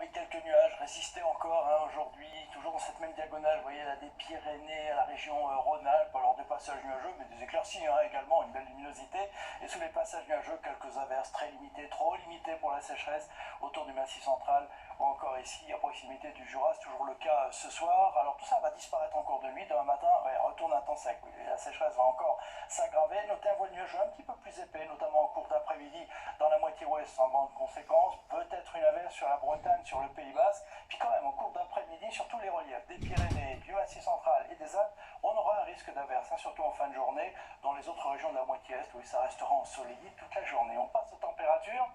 oui, quelques nuages résistaient encore aujourd'hui, toujours dans cette même diagonale, vous voyez là, des Pyrénées à la région Rhône-Alpes, alors des passages nuageux, mais des éclaircies également, une belle luminosité, et sous les passages nuageux, quelques averses très limitées, trop limitées pour la sécheresse autour du Massif central, ou encore ici à proximité du Jura, c'est toujours le cas ce soir. Alors tout ça va disparaître en cours de nuit, demain matin, retourne un temps sec, la sécheresse va encore s'aggraver, notez un voile nuageux un petit peu plus épais, notamment en cours d'après-midi dans la moitié ouest sans grande conséquence, peut-être une averse sur la Bretagne, sur le Pays Basque, puis quand même en cours d'après-midi sur tous les reliefs des Pyrénées, du Massif central et des Alpes, on aura un risque d'averse, surtout en fin de journée, dans les autres régions de la moitié est, où ça restera ensoleillé toute la journée. On passe aux températures.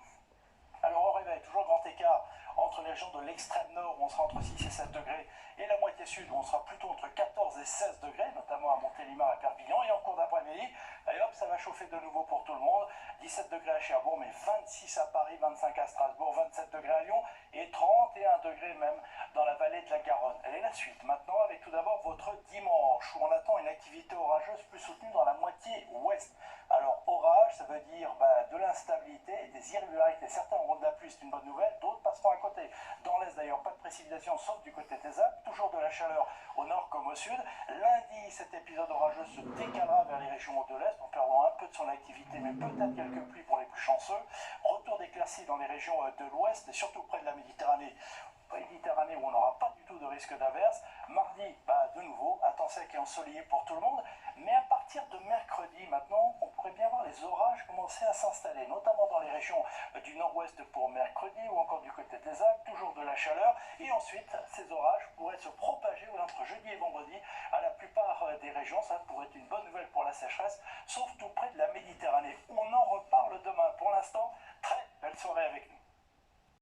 Alors au réveil, toujours grand écart entre les régions de l'extrême nord où on sera entre 6 et 7 degrés et la moitié sud où on sera plutôt entre 14 et 16 degrés, notamment à Montélimar et Perpignan. Et en cours d'après-midi, et hop, ça va chauffer de nouveau pour tout le monde. 17 degrés à Cherbourg, mais 26 à Paris, 25 à Strasbourg, 27 degrés à Lyon et 31 degrés même dans la vallée de la Garonne. Elle est la suite maintenant avec tout d'abord votre dimanche où on attend une activité orageuse plus soutenue dans la moitié ouest. Alors orage, ça veut dire de l'instabilité et des irrégularités. Certains auront de la pluie, c'est une bonne nouvelle, d'autres passeront à côté. Dans l'est d'ailleurs, pas de précipitation sauf du côté des Alpes, toujours de la chaleur au nord comme au sud. Lundi, cet épisode orageux se décalera vers les régions de l'est, en perdant un peu de son activité, mais peut-être quelques pluies pour les plus chanceux. Retour d'éclaircies dans les régions de l'ouest et surtout près de la Méditerranée. Méditerranée où on n'aura pas du tout de risque d'averse. Mardi, de nouveau, un temps sec et ensoleillé pour tout le monde. Mais à partir de mercredi, maintenant, on pourrait bien voir les orages commencer à s'installer, notamment dans les régions du nord-ouest pour mercredi ou encore du côté des Alpes, toujours de la chaleur. Et ensuite, ces orages pourraient se propager entre jeudi et vendredi à la plupart des régions. Ça pourrait être une bonne nouvelle pour la sécheresse, sauf tout près de la Méditerranée. On en reparle demain. Pour l'instant, très belle soirée avec nous.